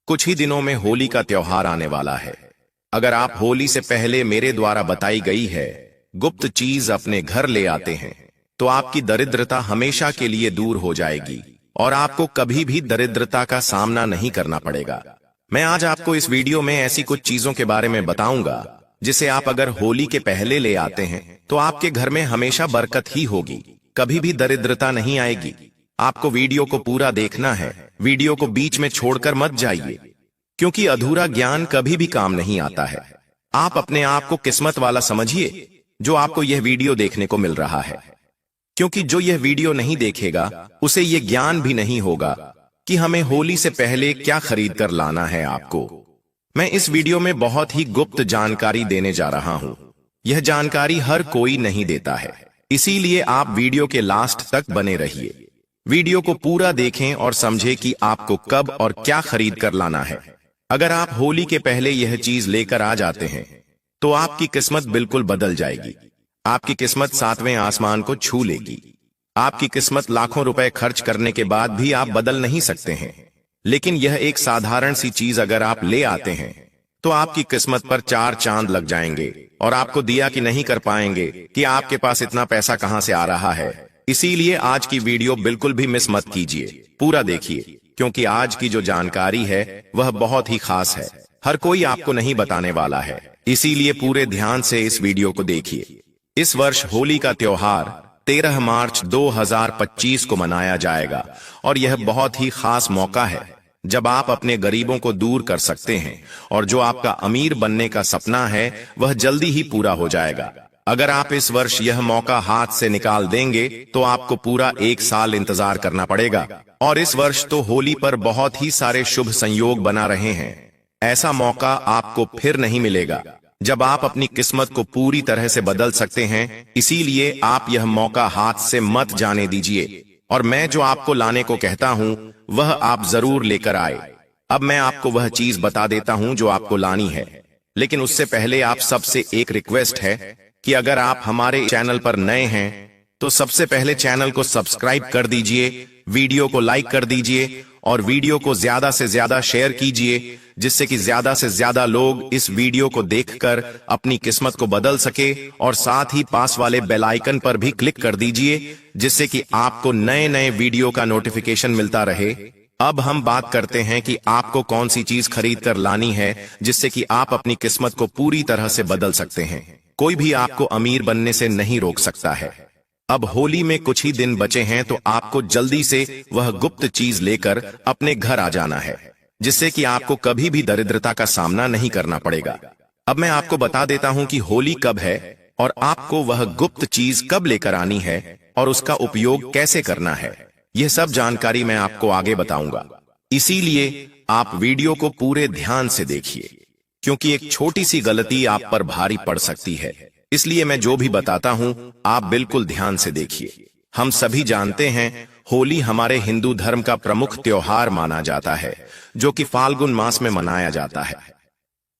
कुछ ही दिनों में होली का त्योहार आने वाला है। अगर आप होली से पहले मेरे द्वारा बताई गई है गुप्त चीज अपने घर ले आते हैं तो आपकी दरिद्रता हमेशा के लिए दूर हो जाएगी और आपको कभी भी दरिद्रता का सामना नहीं करना पड़ेगा। मैं आज आपको इस वीडियो में ऐसी कुछ चीजों के बारे में बताऊंगा जिसे आप अगर होली के पहले ले आते हैं तो आपके घर में हमेशा बरकत ही होगी, कभी भी दरिद्रता नहीं आएगी। आपको वीडियो को पूरा देखना है, वीडियो को बीच में छोड़कर मत जाइए, क्योंकि अधूरा ज्ञान कभी भी काम नहीं आता है। आप अपने आप को किस्मत वाला समझिए जो आपको यह वीडियो देखने को मिल रहा है, क्योंकि जो यह वीडियो नहीं देखेगा उसे यह ज्ञान भी नहीं होगा कि हमें होली से पहले क्या खरीद कर लाना है। आपको मैं इस वीडियो में बहुत ही गुप्त जानकारी देने जा रहा हूं। यह जानकारी हर कोई नहीं देता है, इसीलिए आप वीडियो के लास्ट तक बने रहिए। वीडियो को पूरा देखें और समझें कि आपको कब और क्या खरीद कर लाना है। अगर आप होली के पहले यह चीज लेकर आ जाते हैं तो आपकी किस्मत बिल्कुल बदल जाएगी। आपकी किस्मत सातवें आसमान को छू लेगी। आपकी किस्मत लाखों रुपए खर्च करने के बाद भी आप बदल नहीं सकते हैं, लेकिन यह एक साधारण सी चीज अगर आप ले आते हैं तो आपकी किस्मत पर चार चांद लग जाएंगे और आपको दिया कि नहीं कर पाएंगे कि आपके पास इतना पैसा कहां से आ रहा है। इसीलिए आज की वीडियो बिल्कुल भी मिस मत कीजिए, पूरा देखिए, क्योंकि आज की जो जानकारी है वह बहुत ही खास है। हर कोई आपको नहीं बताने वाला है, इसीलिए पूरे ध्यान से इस वीडियो को देखिए। इस वर्ष होली का त्योहार 13 मार्च 2025 को मनाया जाएगा और यह बहुत ही खास मौका है जब आप अपने गरीबों को दूर कर सकते हैं और जो आपका अमीर बनने का सपना है वह जल्दी ही पूरा हो जाएगा। अगर आप इस वर्ष यह मौका हाथ से निकाल देंगे तो आपको पूरा 1 साल इंतजार करना पड़ेगा। और इस वर्ष तो होली पर बहुत ही सारे शुभ संयोग बना रहे हैं। ऐसा मौका आपको फिर नहीं मिलेगा जब आप अपनी किस्मत को पूरी तरह से बदल सकते हैं। इसीलिए आप यह मौका हाथ से मत जाने दीजिए और मैं जो आपको लाने को कहता हूं वह आप जरूर लेकर आए। अब मैं आपको वह चीज बता देता हूं जो आपको लानी है, लेकिन उससे पहले आप सबसे एक रिक्वेस्ट है कि अगर आप हमारे चैनल पर नए हैं तो सबसे पहले चैनल को सब्सक्राइब कर दीजिए, वीडियो को लाइक कर दीजिए और वीडियो को ज्यादा से ज्यादा शेयर कीजिए, जिससे कि ज्यादा से ज्यादा लोग इस वीडियो को देखकर अपनी किस्मत को बदल सके। और साथ ही पास वाले बेल आइकन पर भी क्लिक कर दीजिए, जिससे कि आपको नए नए वीडियो का नोटिफिकेशन मिलता रहे। अब हम बात करते हैं कि आपको कौन सी चीज खरीद कर लानी है जिससे कि आप अपनी किस्मत को पूरी तरह से बदल सकते हैं। कोई भी आपको अमीर बनने से नहीं रोक सकता है। अब होली में कुछ ही दिन बचे हैं तो आपको जल्दी से वह गुप्त चीज लेकर अपने घर आ जाना है, जिससे कि आपको कभी भी दरिद्रता का सामना नहीं करना पड़ेगा। अब मैं आपको बता देता हूं कि होली कब है और आपको वह गुप्त चीज कब लेकर आनी है और उसका उपयोग कैसे करना है। यह सब जानकारी मैं आपको आगे बताऊंगा, इसीलिए आप वीडियो को पूरे ध्यान से देखिए, क्योंकि एक छोटी सी गलती आप पर भारी पड़ सकती है। इसलिए मैं जो भी बताता हूं आप बिल्कुल ध्यान से देखिए। हम सभी जानते हैं होली हमारे हिंदू धर्म का प्रमुख त्योहार माना जाता है, जो कि फाल्गुन मास में मनाया जाता है।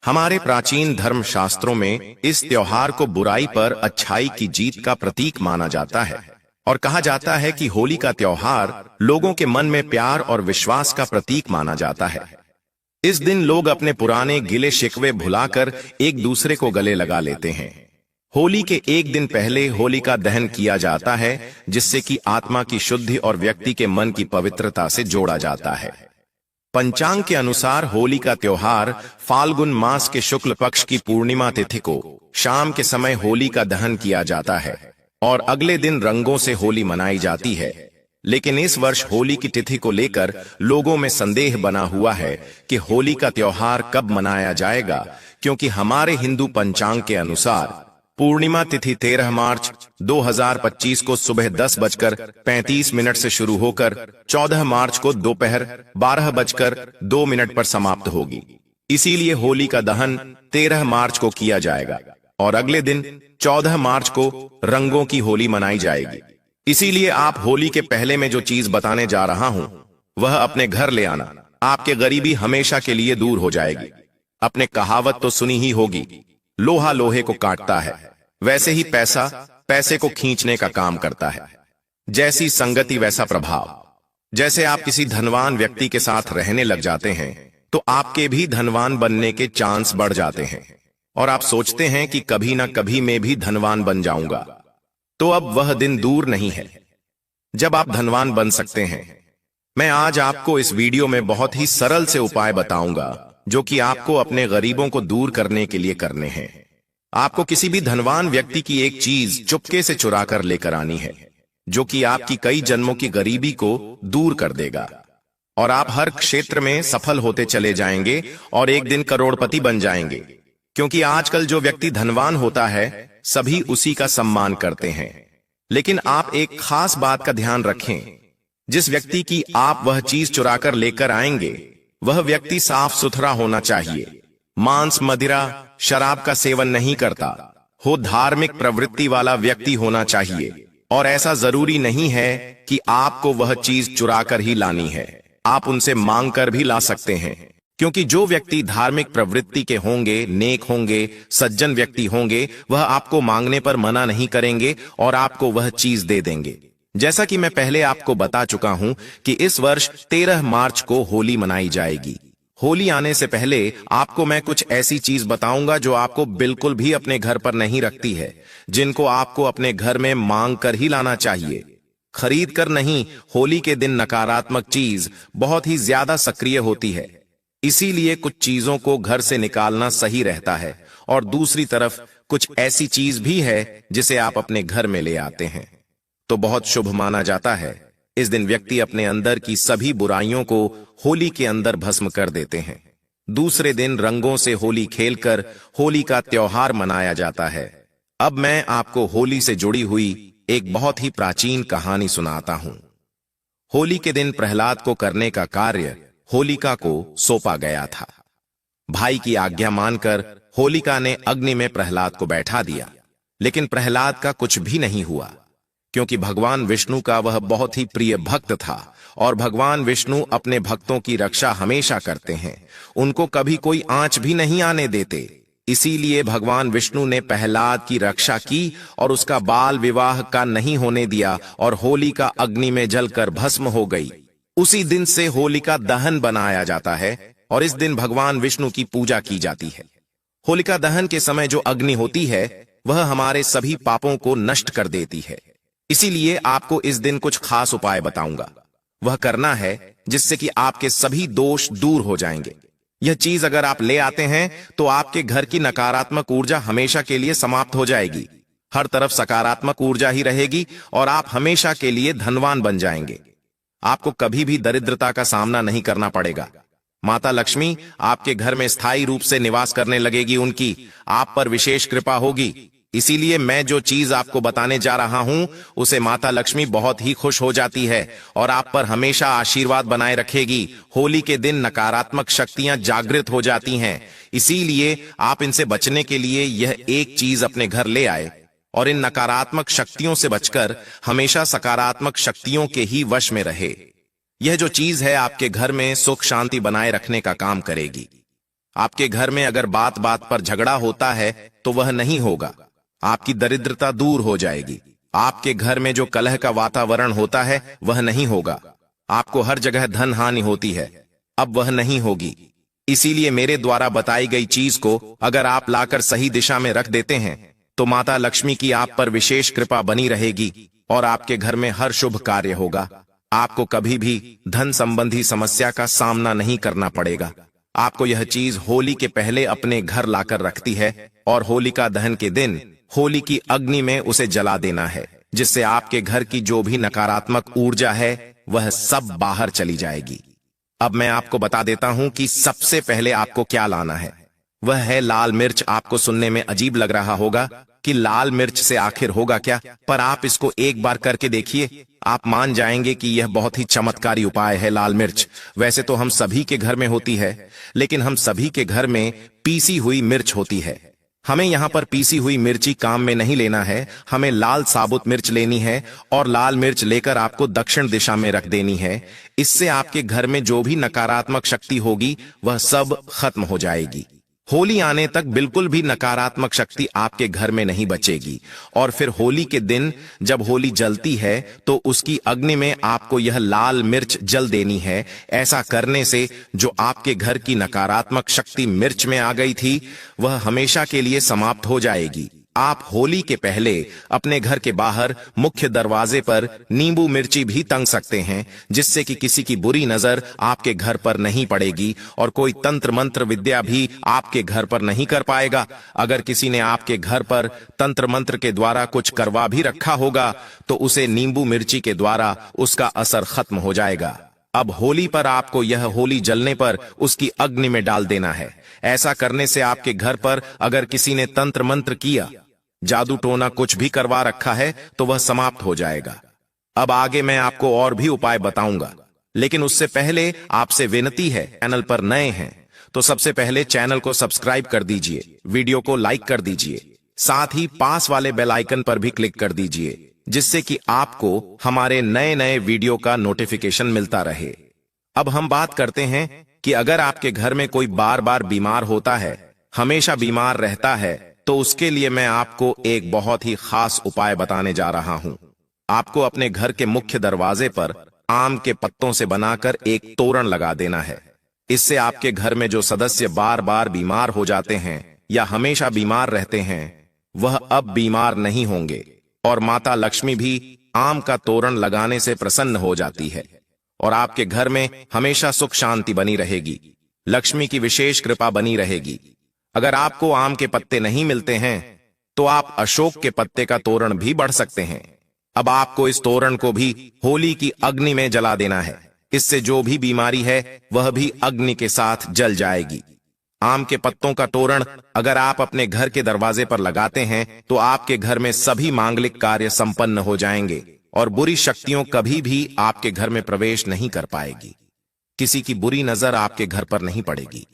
हमारे प्राचीन धर्म शास्त्रों में इस त्योहार को बुराई पर अच्छाई की जीत का प्रतीक माना जाता है और कहा जाता है कि होली का त्योहार लोगों के मन में प्यार और विश्वास का प्रतीक माना जाता है। इस दिन लोग अपने पुराने गिले शिकवे भुलाकर एक दूसरे को गले लगा लेते हैं। होली के एक दिन पहले होलिका दहन किया जाता है, जिससे कि आत्मा की शुद्धि और व्यक्ति के मन की पवित्रता से जोड़ा जाता है। पंचांग के अनुसार होली का त्योहार फाल्गुन मास के शुक्ल पक्ष की पूर्णिमा तिथि को शाम के समय होली का दहन किया जाता है और अगले दिन रंगों से होली मनाई जाती है। लेकिन इस वर्ष होली की तिथि को लेकर लोगों में संदेह बना हुआ है कि होली का त्योहार कब मनाया जाएगा, क्योंकि हमारे हिंदू पंचांग के अनुसार पूर्णिमा तिथि 13 मार्च 2025 को सुबह 10:35 से शुरू होकर 14 मार्च को दोपहर 12:02 पर समाप्त होगी। इसीलिए होली का दहन 13 मार्च को किया जाएगा और अगले दिन 14 मार्च को रंगों की होली मनाई जाएगी। इसीलिए आप होली के पहले में जो चीज बताने जा रहा हूं वह अपने घर ले आना। आपके गरीबी हमेशा के लिए दूर हो जाएगी। अपने कहावत तो सुनी ही होगी, लोहा लोहे को काटता है, वैसे ही पैसा पैसे को खींचने का काम करता है। जैसी संगति वैसा प्रभाव। जैसे आप किसी धनवान व्यक्ति के साथ रहने लग जाते हैं तो आपके भी धनवान बनने के चांस बढ़ जाते हैं और आप सोचते हैं कि कभी ना कभी मैं भी धनवान बन जाऊंगा। तो अब वह दिन दूर नहीं है जब आप धनवान बन सकते हैं। मैं आज आपको इस वीडियो में बहुत ही सरल से उपाय बताऊंगा जो कि आपको अपने गरीबों को दूर करने के लिए करने हैं। आपको किसी भी धनवान व्यक्ति की एक चीज चुपके से चुरा कर लेकर आनी है जो कि आपकी कई जन्मों की गरीबी को दूर कर देगा और आप हर क्षेत्र में सफल होते चले जाएंगे और एक दिन करोड़पति बन जाएंगे। क्योंकि आजकल जो व्यक्ति धनवान होता है सभी उसी का सम्मान करते हैं। लेकिन आप एक खास बात का ध्यान रखें, जिस व्यक्ति की आप वह चीज चुरा कर लेकर आएंगे वह व्यक्ति साफ सुथरा होना चाहिए, मांस मदिरा शराब का सेवन नहीं करता हो, धार्मिक प्रवृत्ति वाला व्यक्ति होना चाहिए। और ऐसा जरूरी नहीं है कि आपको वह चीज चुरा कर ही लानी है, आप उनसे मांग कर भी ला सकते हैं। क्योंकि जो व्यक्ति धार्मिक प्रवृत्ति के होंगे, नेक होंगे, सज्जन व्यक्ति होंगे, वह आपको मांगने पर मना नहीं करेंगे और आपको वह चीज दे देंगे। जैसा कि मैं पहले आपको बता चुका हूं कि इस वर्ष 13 मार्च को होली मनाई जाएगी। होली आने से पहले आपको मैं कुछ ऐसी चीज बताऊंगा जो आपको बिल्कुल भी अपने घर पर नहीं रखती है, जिनको आपको अपने घर में मांग कर ही लाना चाहिए, खरीद कर नहीं। होली के दिन नकारात्मक चीज बहुत ही ज्यादा सक्रिय होती है, इसीलिए कुछ चीजों को घर से निकालना सही रहता है। और दूसरी तरफ कुछ ऐसी चीज भी है जिसे आप अपने घर में ले आते हैं तो बहुत शुभ माना जाता है। इस दिन व्यक्ति अपने अंदर की सभी बुराइयों को होली के अंदर भस्म कर देते हैं। दूसरे दिन रंगों से होली खेलकर होली का त्योहार मनाया जाता है। अब मैं आपको होली से जुड़ी हुई एक बहुत ही प्राचीन कहानी सुनाता हूं। होली के दिन प्रहलाद को करने का कार्य होलिका को सौंपा गया था। भाई की आज्ञा मानकर होलिका ने अग्नि में प्रहलाद को बैठा दिया, लेकिन प्रहलाद का कुछ भी नहीं हुआ, क्योंकि भगवान विष्णु का वह बहुत ही प्रिय भक्त था और भगवान विष्णु अपने भक्तों की रक्षा हमेशा करते हैं, उनको कभी कोई आंच भी नहीं आने देते। इसीलिए भगवान विष्णु ने प्रहलाद की रक्षा की और उसका बाल विवाह का नहीं होने दिया और होलिका अग्नि में जलकर भस्म हो गई। उसी दिन से होलिका दहन बनाया जाता है और इस दिन भगवान विष्णु की पूजा की जाती है। होलिका दहन के समय जो अग्नि होती है वह हमारे सभी पापों को नष्ट कर देती है। इसीलिए आपको इस दिन कुछ खास उपाय बताऊंगा, वह करना है जिससे कि आपके सभी दोष दूर हो जाएंगे। यह चीज अगर आप ले आते हैं तो आपके घर की नकारात्मक ऊर्जा हमेशा के लिए समाप्त हो जाएगी, हर तरफ सकारात्मक ऊर्जा ही रहेगी और आप हमेशा के लिए धनवान बन जाएंगे। आपको कभी भी दरिद्रता का सामना नहीं करना पड़ेगा। माता लक्ष्मी आपके घर में स्थायी रूप से निवास करने लगेगी, उनकी आप पर विशेष कृपा होगी। इसीलिए मैं जो चीज आपको बताने जा रहा हूं उसे माता लक्ष्मी बहुत ही खुश हो जाती है और आप पर हमेशा आशीर्वाद बनाए रखेगी। होली के दिन नकारात्मक शक्तियां जागृत हो जाती हैं, इसीलिए आप इनसे बचने के लिए यह एक चीज अपने घर ले आए और इन नकारात्मक शक्तियों से बचकर हमेशा सकारात्मक शक्तियों के ही वश में रहे। यह जो चीज है आपके घर में सुख शांति बनाए रखने का काम करेगी। आपके घर में अगर बात बात पर झगड़ा होता है तो वह नहीं होगा, आपकी दरिद्रता दूर हो जाएगी। आपके घर में जो कलह का वातावरण होता है वह नहीं होगा, आपको हर जगह धन हानि होती है, अब वह नहीं होगी। इसीलिए मेरे द्वारा बताई गई चीज को अगर आप लाकर सही दिशा में रख देते हैं तो माता लक्ष्मी की आप पर विशेष कृपा बनी रहेगी और आपके घर में हर शुभ कार्य होगा। आपको कभी भी धन संबंधी समस्या का सामना नहीं करना पड़ेगा। आपको यह चीज होली के पहले अपने घर लाकर रखती है और होलिका दहन के दिन होली की अग्नि में उसे जला देना है, जिससे आपके घर की जो भी नकारात्मक ऊर्जा है वह सब बाहर चली जाएगी। अब मैं आपको बता देता हूं कि सबसे पहले आपको क्या लाना है, वह है लाल मिर्च। आपको सुनने में अजीब लग रहा होगा कि लाल मिर्च से आखिर होगा क्या, पर आप इसको एक बार करके देखिए, आप मान जाएंगे कि यह बहुत ही चमत्कारी उपाय है। लाल मिर्च वैसे तो हम सभी के घर में होती है, लेकिन हम सभी के घर में पीसी हुई मिर्च होती है। हमें यहाँ पर पीसी हुई मिर्ची काम में नहीं लेना है, हमें लाल साबुत मिर्च लेनी है और लाल मिर्च लेकर आपको दक्षिण दिशा में रख देनी है। इससे आपके घर में जो भी नकारात्मक शक्ति होगी वह सब खत्म हो जाएगी। होली आने तक बिल्कुल भी नकारात्मक शक्ति आपके घर में नहीं बचेगी। और फिर होली के दिन जब होली जलती है तो उसकी अग्नि में आपको यह लाल मिर्च जल देनी है। ऐसा करने से जो आपके घर की नकारात्मक शक्ति मिर्च में आ गई थी वह हमेशा के लिए समाप्त हो जाएगी। आप होली के पहले अपने घर के बाहर मुख्य दरवाजे पर नींबू मिर्ची भी टंग सकते हैं, जिससे कि किसी की बुरी नजर आपके घर पर नहीं पड़ेगी और कोई तंत्र मंत्र विद्या भी आपके घर पर नहीं कर पाएगा। अगर किसी ने आपके घर पर तंत्र मंत्र के द्वारा कुछ करवा भी रखा होगा तो उसे नींबू मिर्ची के द्वारा उसका असर खत्म हो जाएगा। अब होली पर आपको यह होली जलने पर उसकी अग्नि में डाल देना है। ऐसा करने से आपके घर पर अगर किसी ने तंत्र मंत्र किया, जादू टोना कुछ भी करवा रखा है तो वह समाप्त हो जाएगा। अब आगे मैं आपको और भी उपाय बताऊंगा, लेकिन उससे पहले आपसे विनती है, चैनल पर नए हैं तो सबसे पहले चैनल को सब्सक्राइब कर दीजिए, वीडियो को लाइक कर दीजिए, साथ ही पास वाले बेल आइकन पर भी क्लिक कर दीजिए, जिससे कि आपको हमारे नए नए वीडियो का नोटिफिकेशन मिलता रहे। अब हम बात करते हैं कि अगर आपके घर में कोई बार बार बीमार होता है, हमेशा बीमार रहता है, तो उसके लिए मैं आपको एक बहुत ही खास उपाय बताने जा रहा हूं। आपको अपने घर के मुख्य दरवाजे पर आम के पत्तों से बनाकर एक तोरण लगा देना है। इससे आपके घर में जो सदस्य बार बार बीमार हो जाते हैं या हमेशा बीमार रहते हैं वह अब बीमार नहीं होंगे और माता लक्ष्मी भी आम का तोरण लगाने से प्रसन्न हो जाती है और आपके घर में हमेशा सुख शांति बनी रहेगी, लक्ष्मी की विशेष कृपा बनी रहेगी। अगर आपको आम के पत्ते नहीं मिलते हैं तो आप अशोक के पत्ते का तोरण भी बढ़ सकते हैं। अब आपको इस तोरण को भी होली की अग्नि में जला देना है। इससे जो भी बीमारी है वह भी अग्नि के साथ जल जाएगी। आम के पत्तों का तोरण अगर आप अपने घर के दरवाजे पर लगाते हैं तो आपके घर में सभी मांगलिक कार्य संपन्न हो जाएंगे और बुरी शक्तियों कभी भी आपके घर में प्रवेश नहीं कर पाएगी। किसी की बुरी नजर आपके घर पर नहीं पड़ेगी।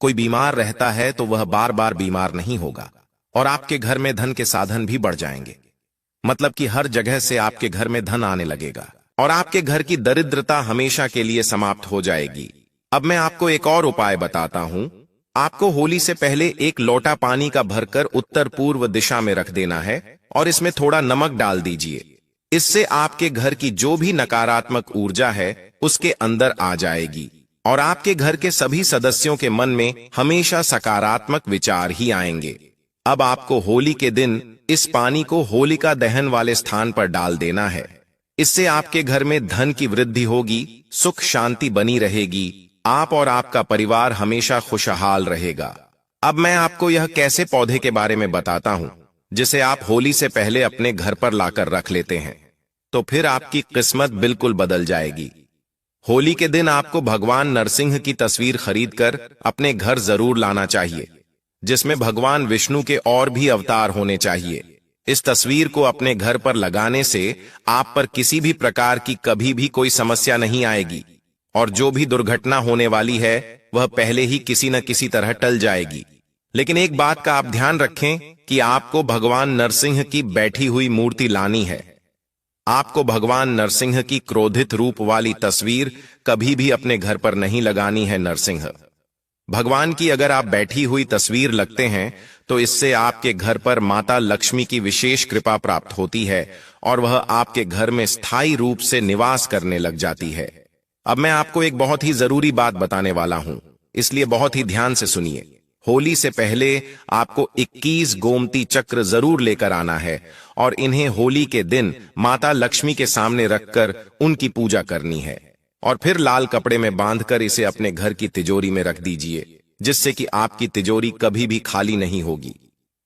कोई बीमार रहता है तो वह बार बार बीमार नहीं होगा और आपके घर में धन के साधन भी बढ़ जाएंगे। मतलब कि हर जगह से आपके घर में धन आने लगेगा और आपके घर की दरिद्रता हमेशा के लिए समाप्त हो जाएगी। अब मैं आपको एक और उपाय बताता हूं। आपको होली से पहले एक लोटा पानी का भरकर उत्तर पूर्व दिशा में रख देना है और इसमें थोड़ा नमक डाल दीजिए। इससे आपके घर की जो भी नकारात्मक ऊर्जा है उसके अंदर आ जाएगी और आपके घर के सभी सदस्यों के मन में हमेशा सकारात्मक विचार ही आएंगे। अब आपको होली के दिन इस पानी को होलिका दहन वाले स्थान पर डाल देना है। इससे आपके घर में धन की वृद्धि होगी, सुख शांति बनी रहेगी, आप और आपका परिवार हमेशा खुशहाल रहेगा। अब मैं आपको यह कैसे पौधे के बारे में बताता हूं जिसे आप होली से पहले अपने घर पर लाकर रख लेते हैं, तो फिर आपकी किस्मत बिल्कुल बदल जाएगी। होली के दिन आपको भगवान नरसिंह की तस्वीर खरीदकर अपने घर जरूर लाना चाहिए, जिसमें भगवान विष्णु के और भी अवतार होने चाहिए। इस तस्वीर को अपने घर पर लगाने से आप पर किसी भी प्रकार की कभी भी कोई समस्या नहीं आएगी और जो भी दुर्घटना होने वाली है वह पहले ही किसी न किसी तरह टल जाएगी। लेकिन एक बात का आप ध्यान रखें कि आपको भगवान नरसिंह की बैठी हुई मूर्ति लानी है। आपको भगवान नरसिंह की क्रोधित रूप वाली तस्वीर कभी भी अपने घर पर नहीं लगानी है। नरसिंह भगवान की अगर आप बैठी हुई तस्वीर लगते हैं तो इससे आपके घर पर माता लक्ष्मी की विशेष कृपा प्राप्त होती है और वह आपके घर में स्थायी रूप से निवास करने लग जाती है। अब मैं आपको एक बहुत ही जरूरी बात बताने वाला हूं, इसलिए बहुत ही ध्यान से सुनिए। होली से पहले आपको 21 गोमती चक्र जरूर लेकर आना है और इन्हें होली के दिन माता लक्ष्मी के सामने रखकर उनकी पूजा करनी है और फिर लाल कपड़े में बांधकर इसे अपने घर की तिजोरी में रख दीजिए, जिससे कि आपकी तिजोरी कभी भी खाली नहीं होगी,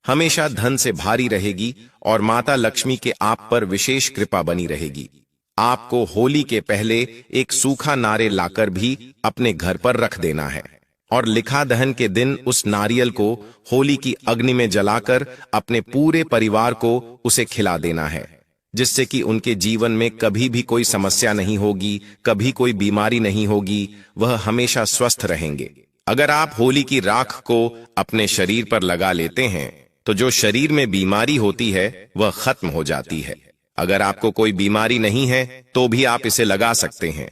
हमेशा धन से भारी रहेगी और माता लक्ष्मी के आप पर विशेष कृपा बनी रहेगी। आपको होली के पहले एक सूखा नारियल लाकर भी अपने घर पर रख देना है और लिखा दहन के दिन उस नारियल को होली की अग्नि में जलाकर अपने पूरे परिवार को उसे खिला देना है, जिससे कि उनके जीवन में कभी भी कोई समस्या नहीं होगी, कभी कोई बीमारी नहीं होगी, वह हमेशा स्वस्थ रहेंगे। अगर आप होली की राख को अपने शरीर पर लगा लेते हैं तो जो शरीर में बीमारी होती है वह खत्म हो जाती है। अगर आपको कोई बीमारी नहीं है तो भी आप इसे लगा सकते हैं।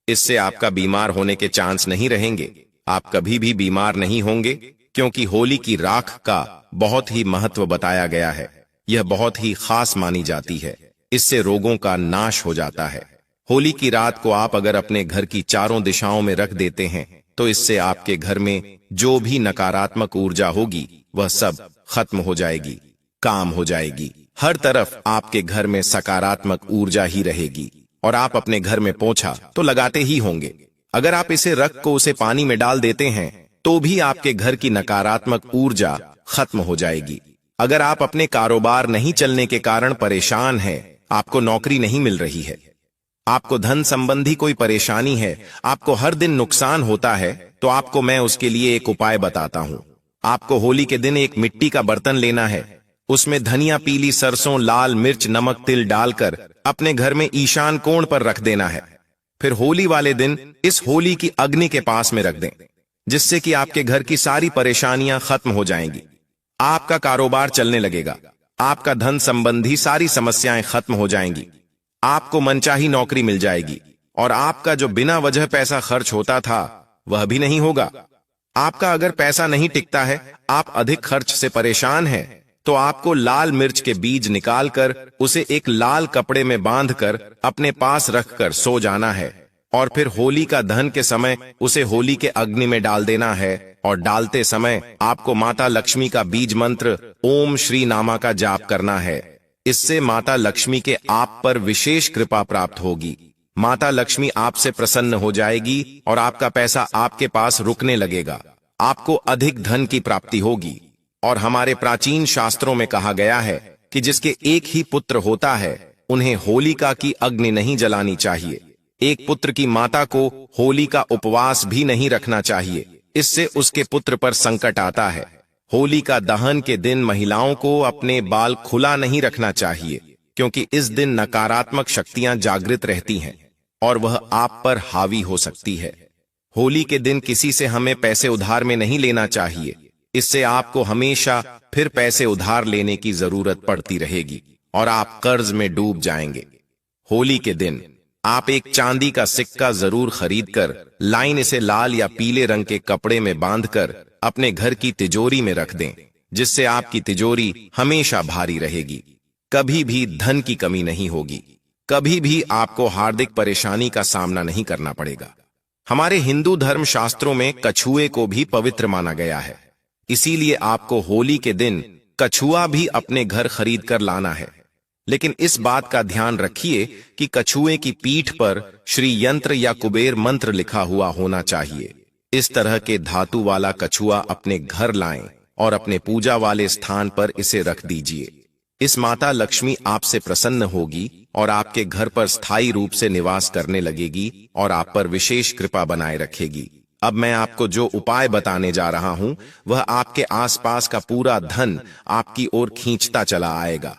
इससे आपका बीमार होने के चांस नहीं रहेंगे, आप कभी भी बीमार नहीं होंगे क्योंकि होली की राख का बहुत ही महत्व बताया गया है। यह बहुत ही खास मानी जाती है। इससे रोगों का नाश हो जाता है। होली की रात को आप अगर अपने घर की चारों दिशाओं में रख देते हैं तो इससे आपके घर में जो भी नकारात्मक ऊर्जा होगी वह सब खत्म हो जाएगी, काम हो जाएगी। हर तरफ आपके घर में सकारात्मक ऊर्जा ही रहेगी। और आप अपने घर में पोछा तो लगाते ही होंगे। अगर आप इसे रख को उसे पानी में डाल देते हैं तो भी आपके घर की नकारात्मक ऊर्जा खत्म हो जाएगी। अगर आप अपने कारोबार नहीं चलने के कारण परेशान हैं, आपको नौकरी नहीं मिल रही है, आपको धन संबंधी कोई परेशानी है, आपको हर दिन नुकसान होता है, तो आपको मैं उसके लिए एक उपाय बताता हूं। आपको होली के दिन एक मिट्टी का बर्तन लेना है। उसमें धनिया, पीली सरसों, लाल मिर्च, नमक, तिल डालकर अपने घर में ईशान कोण पर रख देना है। फिर होली वाले दिन इस होली की अग्नि के पास में रख दें, जिससे कि आपके घर की सारी परेशानियां खत्म हो जाएंगी। आपका कारोबार चलने लगेगा, आपका धन संबंधी सारी समस्याएं खत्म हो जाएंगी, आपको मनचाही नौकरी मिल जाएगी और आपका जो बिना वजह पैसा खर्च होता था वह भी नहीं होगा। आपका अगर पैसा नहीं टिकता है, आप अधिक खर्च से परेशान हैं, तो आपको लाल मिर्च के बीज निकालकर उसे एक लाल कपड़े में बांधकर अपने पास रखकर सो जाना है और फिर होली का दहन के समय उसे होली के अग्नि में डाल देना है। और डालते समय आपको माता लक्ष्मी का बीज मंत्र ओम श्री नामा का जाप करना है। इससे माता लक्ष्मी के आप पर विशेष कृपा प्राप्त होगी। माता लक्ष्मी आपसे प्रसन्न हो जाएगी और आपका पैसा आपके पास रुकने लगेगा। आपको अधिक धन की प्राप्ति होगी। और हमारे प्राचीन शास्त्रों में कहा गया है कि जिसके एक ही पुत्र होता है उन्हें होलिका की अग्नि नहीं जलानी चाहिए। एक पुत्र की माता को होली का उपवास भी नहीं रखना चाहिए, इससे उसके पुत्र पर संकट आता है। होली का दहन के दिन महिलाओं को अपने बाल खुला नहीं रखना चाहिए, क्योंकि इस दिन नकारात्मक शक्तियां जागृत रहती हैं और वह आप पर हावी हो सकती है। होली के दिन किसी से हमें पैसे उधार में नहीं लेना चाहिए, इससे आपको हमेशा फिर पैसे उधार लेने की जरूरत पड़ती रहेगी और आप कर्ज में डूब जाएंगे। होली के दिन आप एक चांदी का सिक्का जरूर खरीदकर लाइन इसे लाल या पीले रंग के कपड़े में बांधकर अपने घर की तिजोरी में रख दें, जिससे आपकी तिजोरी हमेशा भारी रहेगी। कभी भी धन की कमी नहीं होगी, कभी भी आपको हार्दिक परेशानी का सामना नहीं करना पड़ेगा। हमारे हिंदू धर्म शास्त्रों में कछुए को भी पवित्र माना गया है, इसीलिए आपको होली के दिन कछुआ भी अपने घर खरीद कर लाना है। लेकिन इस बात का ध्यान रखिए कि कछुए की पीठ पर श्री यंत्र या कुबेर मंत्र लिखा हुआ होना चाहिए। इस तरह के धातु वाला कछुआ अपने घर लाएं और अपने पूजा वाले स्थान पर इसे रख दीजिए। इस माता लक्ष्मी आपसे प्रसन्न होगी और आपके घर पर स्थायी रूप से निवास करने लगेगी और आप पर विशेष कृपा बनाए रखेगी। अब मैं आपको जो उपाय बताने जा रहा हूं वह आपके आसपास का पूरा धन आपकी ओर खींचता चला आएगा।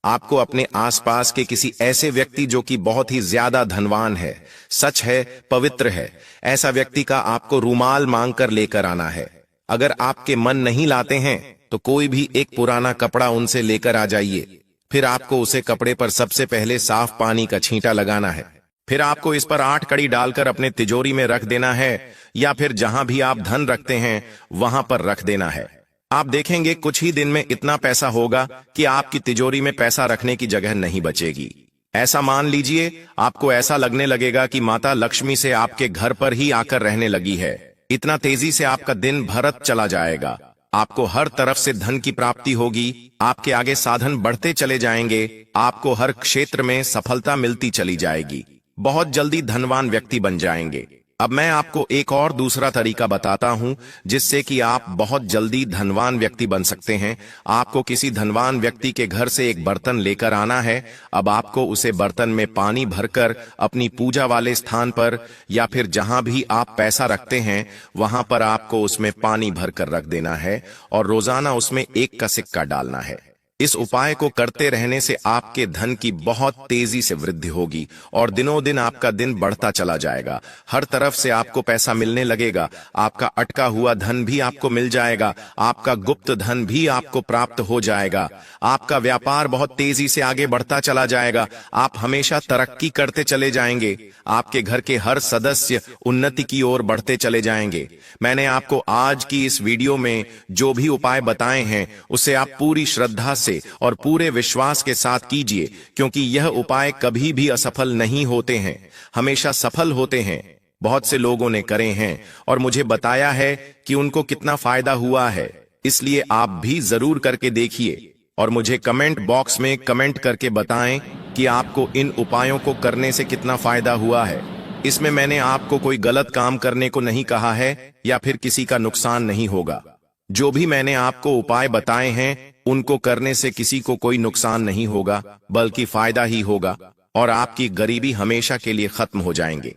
आपको अपने आसपास के किसी ऐसे व्यक्ति जो कि बहुत ही ज्यादा धनवान है, सच है, पवित्र है, ऐसा व्यक्ति का आपको रूमाल मांगकर लेकर आना है। अगर आपके मन नहीं लाते हैं तो कोई भी एक पुराना कपड़ा उनसे लेकर आ जाइए। फिर आपको उसे कपड़े पर सबसे पहले साफ पानी का छींटा लगाना है। फिर आपको इस पर 8 कड़ी डालकर अपने तिजोरी में रख देना है, या फिर जहां भी आप धन रखते हैं वहां पर रख देना है। आप देखेंगे कुछ ही दिन में इतना पैसा होगा कि आपकी तिजोरी में पैसा रखने की जगह नहीं बचेगी। ऐसा मान लीजिए आपको ऐसा लगने लगेगा कि माता लक्ष्मी से आपके घर पर ही आकर रहने लगी है। इतना तेजी से आपका दिन भरत चला जाएगा। आपको हर तरफ से धन की प्राप्ति होगी, आपके आगे साधन बढ़ते चले जाएंगे, आपको हर क्षेत्र में सफलता मिलती चली जाएगी, बहुत जल्दी धनवान व्यक्ति बन जाएंगे। अब मैं आपको एक और दूसरा तरीका बताता हूं जिससे कि आप बहुत जल्दी धनवान व्यक्ति बन सकते हैं। आपको किसी धनवान व्यक्ति के घर से एक बर्तन लेकर आना है। अब आपको उसे बर्तन में पानी भरकर अपनी पूजा वाले स्थान पर या फिर जहां भी आप पैसा रखते हैं वहां पर आपको उसमें पानी भरकर रख देना है और रोजाना उसमें 1 का सिक्का डालना है। इस उपाय को करते रहने से आपके धन की बहुत तेजी से वृद्धि होगी और दिनों दिन आपका दिन बढ़ता चला जाएगा। हर तरफ से आपको पैसा मिलने लगेगा। आपका अटका हुआ धन भी आपको मिल जाएगा। आपका गुप्त धन भी आपको प्राप्त हो जाएगा। आपका व्यापार बहुत तेजी से आगे बढ़ता चला जाएगा। आप हमेशा तरक्की करते चले जाएंगे। आपके घर के हर सदस्य उन्नति की ओर बढ़ते चले जाएंगे। मैंने आपको आज की इस वीडियो में जो भी उपाय बताए हैं उसे आप पूरी श्रद्धा से और पूरे विश्वास के साथ कीजिए, क्योंकि यह उपाय कभी भी असफल नहीं होते हैं, हमेशा सफल होते हैं। बहुत से लोगों ने करे हैं और मुझे बताया है कि उनको कितना फायदा हुआ है। इसलिए आप भी जरूर करके देखिए और मुझे कमेंट बॉक्स में कमेंट करके बताएं कि आपको इन उपायों को करने से कितना फायदा हुआ है। इसमें मैंने आपको कोई गलत काम करने को नहीं कहा है या फिर किसी का नुकसान नहीं होगा। जो भी मैंने आपको उपाय बताए हैं उनको करने से किसी को कोई नुकसान नहीं होगा, बल्कि फायदा ही होगा और आपकी गरीबी हमेशा के लिए खत्म हो जाएंगे।